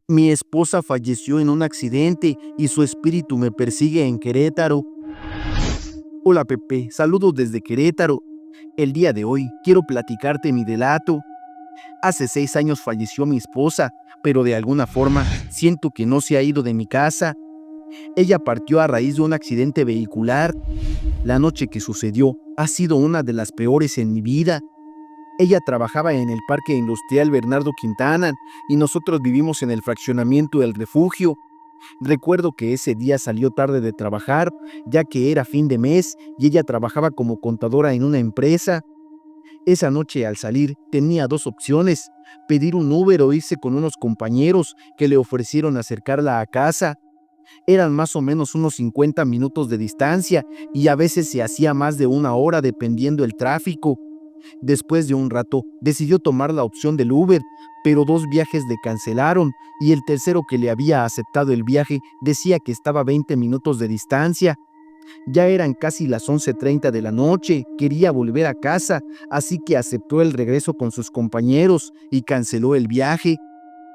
Mi esposa falleció en un accidente y su espíritu me persigue en Querétaro. Hola Pepe, saludos desde Querétaro. El día de hoy quiero platicarte mi relato. Hace 6 años falleció mi esposa, pero de alguna forma siento que no se ha ido de mi casa. Ella partió a raíz de un accidente vehicular. La noche que sucedió ha sido una de las peores en mi vida. Ella trabajaba en el Parque Industrial Bernardo Quintana y nosotros vivimos en el fraccionamiento El Refugio. Recuerdo que ese día salió tarde de trabajar, ya que era fin de mes y ella trabajaba como contadora en una empresa. Esa noche al salir tenía dos opciones: pedir un Uber o irse con unos compañeros que le ofrecieron acercarla a casa. Eran más o menos unos 50 minutos de distancia y a veces se hacía más de una hora dependiendo el tráfico. Después de un rato, decidió tomar la opción del Uber, pero 2 viajes le cancelaron y el tercero que le había aceptado el viaje decía que estaba a 20 minutos de distancia. Ya eran casi las 11:30 de la noche, quería volver a casa, así que aceptó el regreso con sus compañeros y canceló el viaje.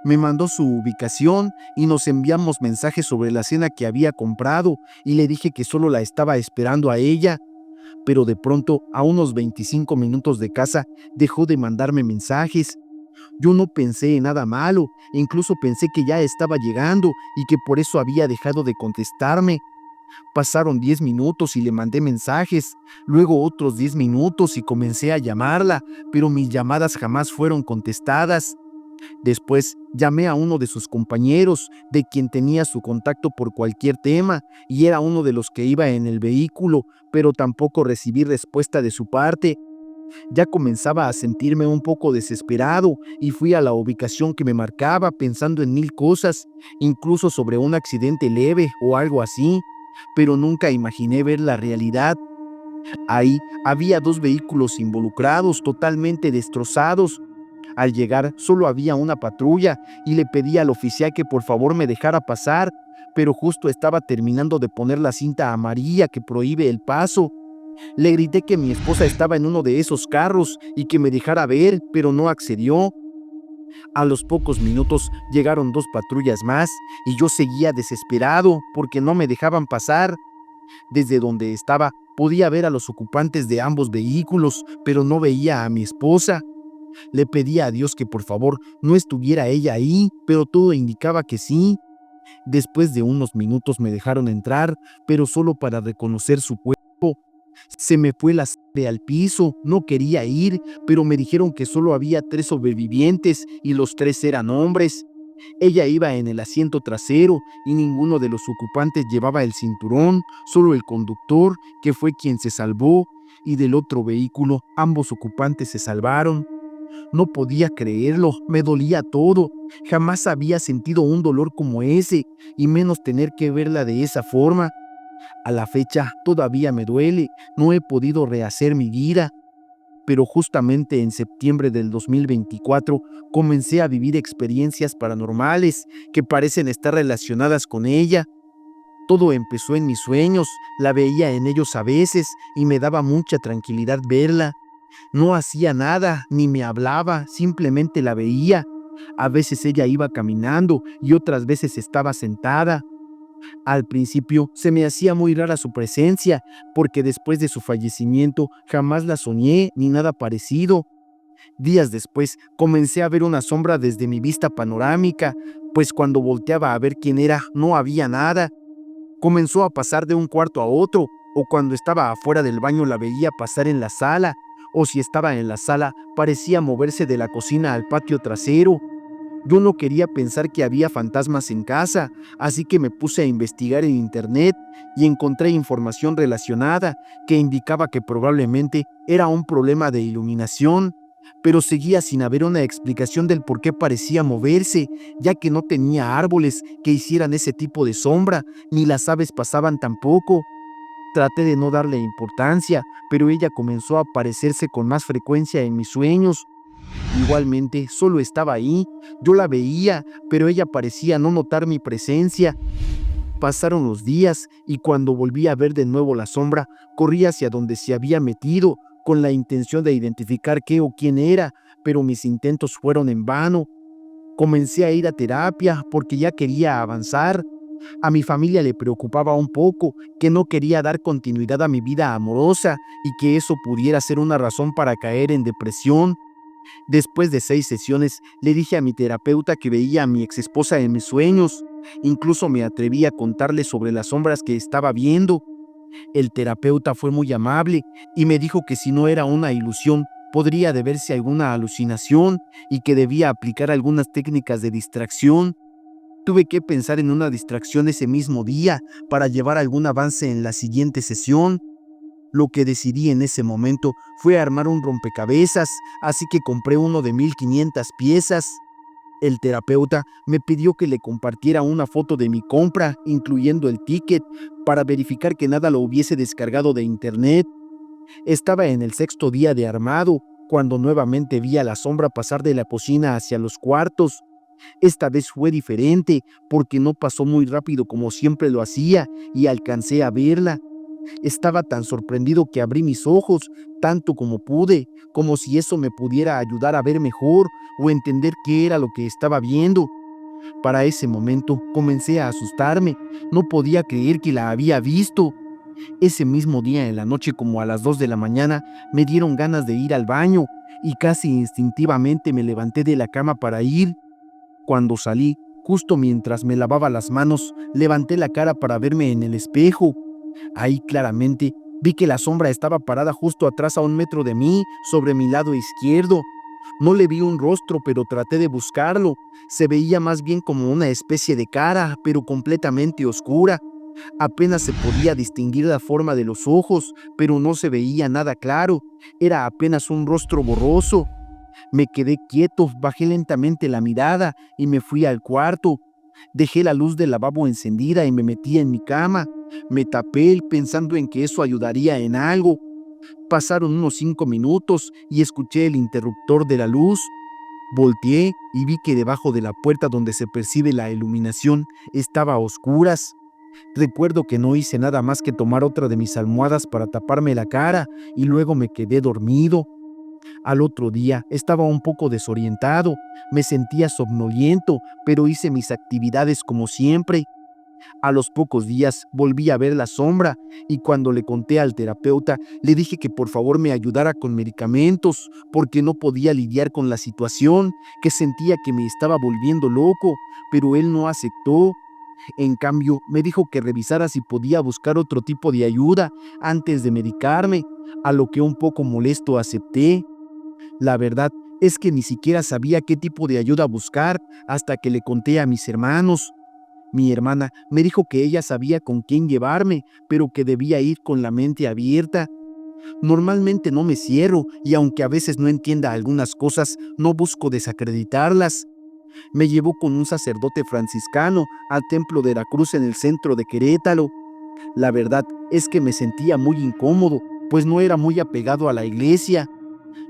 Me mandó su ubicación y nos enviamos mensajes sobre la cena que había comprado y le dije que solo la estaba esperando a ella. Pero de pronto, a unos 25 minutos de casa, dejó de mandarme mensajes. Yo no pensé en nada malo, incluso pensé que ya estaba llegando y que por eso había dejado de contestarme. Pasaron 10 minutos y le mandé mensajes, luego otros 10 minutos y comencé a llamarla, pero mis llamadas jamás fueron contestadas. Después llamé a uno de sus compañeros, de quien tenía su contacto por cualquier tema, y era uno de los que iba en el vehículo, pero tampoco recibí respuesta de su parte. Ya comenzaba a sentirme un poco desesperado y fui a la ubicación que me marcaba pensando en mil cosas, incluso sobre un accidente leve o algo así, pero nunca imaginé ver la realidad. Ahí había 2 vehículos involucrados, totalmente destrozados. Al llegar solo había una patrulla y le pedí al oficial que por favor me dejara pasar, pero justo estaba terminando de poner la cinta amarilla que prohíbe el paso. Le grité que mi esposa estaba en uno de esos carros y que me dejara ver, pero no accedió. A los pocos minutos llegaron 2 patrullas más y yo seguía desesperado porque no me dejaban pasar. Desde donde estaba podía ver a los ocupantes de ambos vehículos, pero no veía a mi esposa. Le pedía a Dios que por favor no estuviera ella ahí, pero todo indicaba que sí. Después de unos minutos me dejaron entrar, pero solo para reconocer su cuerpo. Se me fue la sangre al piso, no quería ir, pero me dijeron que solo había 3 sobrevivientes y los 3 eran hombres. Ella iba en el asiento trasero y ninguno de los ocupantes llevaba el cinturón, solo el conductor, que fue quien se salvó, y del otro vehículo ambos ocupantes se salvaron. No podía creerlo, me dolía todo. Jamás había sentido un dolor como ese, y menos tener que verla de esa forma. A la fecha todavía me duele, no he podido rehacer mi vida. Pero justamente en septiembre del 2024 comencé a vivir experiencias paranormales que parecen estar relacionadas con ella. Todo empezó en mis sueños, la veía en ellos a veces y me daba mucha tranquilidad verla. No hacía nada, ni me hablaba, simplemente la veía. A veces ella iba caminando y otras veces estaba sentada. Al principio se me hacía muy rara su presencia, porque después de su fallecimiento jamás la soñé ni nada parecido. Días después comencé a ver una sombra desde mi vista panorámica, pues cuando volteaba a ver quién era no había nada. Comenzó a pasar de un cuarto a otro, o cuando estaba afuera del baño la veía pasar en la sala, o si estaba en la sala parecía moverse de la cocina al patio trasero. Yo no quería pensar que había fantasmas en casa, así que me puse a investigar en internet y encontré información relacionada que indicaba que probablemente era un problema de iluminación, pero seguía sin haber una explicación del por qué parecía moverse, ya que no tenía árboles que hicieran ese tipo de sombra, ni las aves pasaban tampoco. Traté de no darle importancia, pero ella comenzó a aparecerse con más frecuencia en mis sueños. Igualmente, solo estaba ahí, yo la veía, pero ella parecía no notar mi presencia. Pasaron los días y cuando volví a ver de nuevo la sombra, corrí hacia donde se había metido, con la intención de identificar qué o quién era, pero mis intentos fueron en vano. Comencé a ir a terapia porque ya quería avanzar. A mi familia le preocupaba un poco que no quería dar continuidad a mi vida amorosa y que eso pudiera ser una razón para caer en depresión. Después de 6 sesiones, le dije a mi terapeuta que veía a mi exesposa en mis sueños. Incluso me atreví a contarle sobre las sombras que estaba viendo. El terapeuta fue muy amable y me dijo que si no era una ilusión, podría deberse a alguna alucinación y que debía aplicar algunas técnicas de distracción. Tuve que pensar en una distracción ese mismo día para llevar algún avance en la siguiente sesión. Lo que decidí en ese momento fue armar un rompecabezas, así que compré uno de 1500 piezas. El terapeuta me pidió que le compartiera una foto de mi compra, incluyendo el ticket, para verificar que nada lo hubiese descargado de internet. Estaba en el 6.º día de armado, cuando nuevamente vi a la sombra pasar de la cocina hacia los cuartos. Esta vez fue diferente, porque no pasó muy rápido como siempre lo hacía, y alcancé a verla. Estaba tan sorprendido que abrí mis ojos, tanto como pude, como si eso me pudiera ayudar a ver mejor o entender qué era lo que estaba viendo. Para ese momento comencé a asustarme, no podía creer que la había visto. Ese mismo día en la noche, como a las 2 de la mañana, me dieron ganas de ir al baño y casi instintivamente me levanté de la cama para ir. Cuando salí, justo mientras me lavaba las manos, levanté la cara para verme en el espejo. Ahí claramente vi que la sombra estaba parada justo atrás a 1 metro de mí, sobre mi lado izquierdo. No le vi un rostro, pero traté de buscarlo. Se veía más bien como una especie de cara, pero completamente oscura. Apenas se podía distinguir la forma de los ojos, pero no se veía nada claro. Era apenas un rostro borroso. Me quedé quieto, bajé lentamente la mirada y me fui al cuarto. Dejé la luz del lavabo encendida y me metí en mi cama. Me tapé pensando en que eso ayudaría en algo. Pasaron unos 5 minutos y escuché el interruptor de la luz. Volteé y vi que debajo de la puerta donde se percibe la iluminación estaba a oscuras. Recuerdo que no hice nada más que tomar otra de mis almohadas para taparme la cara y luego me quedé dormido. Al otro día estaba un poco desorientado, me sentía somnoliento, pero hice mis actividades como siempre. A los pocos días volví a ver la sombra y cuando le conté al terapeuta, le dije que por favor me ayudara con medicamentos porque no podía lidiar con la situación, que sentía que me estaba volviendo loco, pero él no aceptó. En cambio, me dijo que revisara si podía buscar otro tipo de ayuda antes de medicarme, a lo que un poco molesto acepté. La verdad es que ni siquiera sabía qué tipo de ayuda buscar hasta que le conté a mis hermanos. Mi hermana me dijo que ella sabía con quién llevarme, pero que debía ir con la mente abierta. Normalmente no me cierro y aunque a veces no entienda algunas cosas, no busco desacreditarlas. Me llevó con un sacerdote franciscano al Templo de la Cruz en el centro de Querétaro. La verdad es que me sentía muy incómodo, pues no era muy apegado a la iglesia.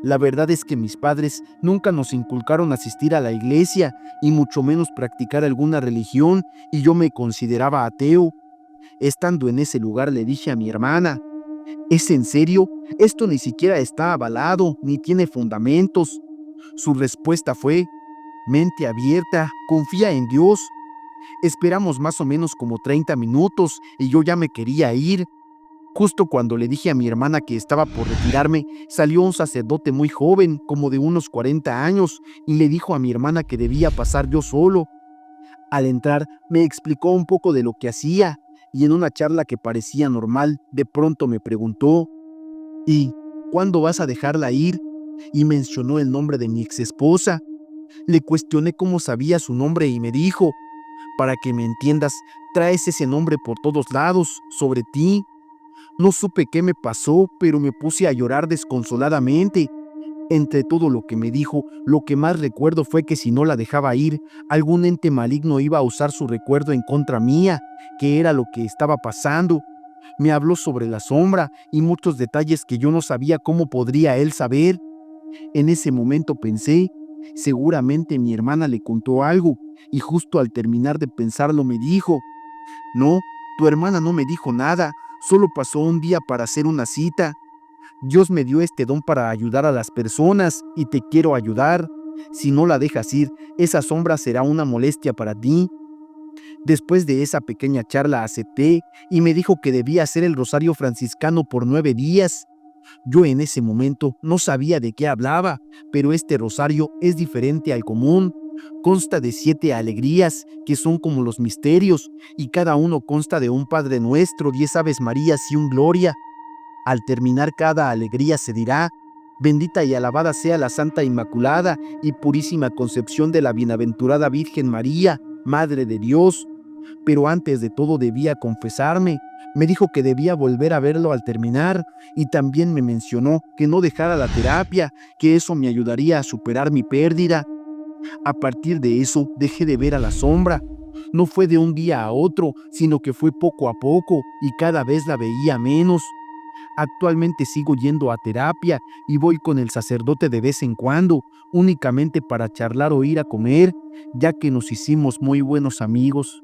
La verdad es que mis padres nunca nos inculcaron asistir a la iglesia y mucho menos practicar alguna religión, y yo me consideraba ateo. Estando en ese lugar le dije a mi hermana: ¿es en serio? Esto ni siquiera está avalado ni tiene fundamentos. Su respuesta fue: mente abierta, confía en Dios. Esperamos más o menos como 30 minutos y yo ya me quería ir. Justo cuando le dije a mi hermana que estaba por retirarme, salió un sacerdote muy joven, como de unos 40 años, y le dijo a mi hermana que debía pasar yo solo. Al entrar, me explicó un poco de lo que hacía, y en una charla que parecía normal, de pronto me preguntó: ¿y cuándo vas a dejarla ir? Y mencionó el nombre de mi exesposa. Le cuestioné cómo sabía su nombre y me dijo: para que me entiendas, traes ese nombre por todos lados, sobre ti. No supe qué me pasó, pero me puse a llorar desconsoladamente. Entre todo lo que me dijo, lo que más recuerdo fue que si no la dejaba ir, algún ente maligno iba a usar su recuerdo en contra mía, que era lo que estaba pasando. Me habló sobre la sombra y muchos detalles que yo no sabía cómo podría él saber. En ese momento pensé: seguramente mi hermana le contó algo, y justo al terminar de pensarlo me dijo: no, tu hermana no me dijo nada, solo pasó un día para hacer una cita. Dios me dio este don para ayudar a las personas y te quiero ayudar. Si no la dejas ir, esa sombra será una molestia para ti. Después de esa pequeña charla acepté y me dijo que debía hacer el rosario franciscano por 9 días. Yo en ese momento no sabía de qué hablaba, pero este rosario es diferente al común. Consta de 7 alegrías, que son como los misterios, y cada uno consta de un Padre Nuestro, 10 Aves Marías y un Gloria. Al terminar cada alegría se dirá: bendita y alabada sea la Santa Inmaculada y Purísima Concepción de la Bienaventurada Virgen María, Madre de Dios. Pero antes de todo debía confesarme. Me dijo que debía volver a verlo al terminar y también me mencionó que no dejara la terapia, que eso me ayudaría a superar mi pérdida. A partir de eso dejé de ver a la sombra. No fue de un día a otro, sino que fue poco a poco y cada vez la veía menos. Actualmente sigo yendo a terapia y voy con el sacerdote de vez en cuando, únicamente para charlar o ir a comer, ya que nos hicimos muy buenos amigos.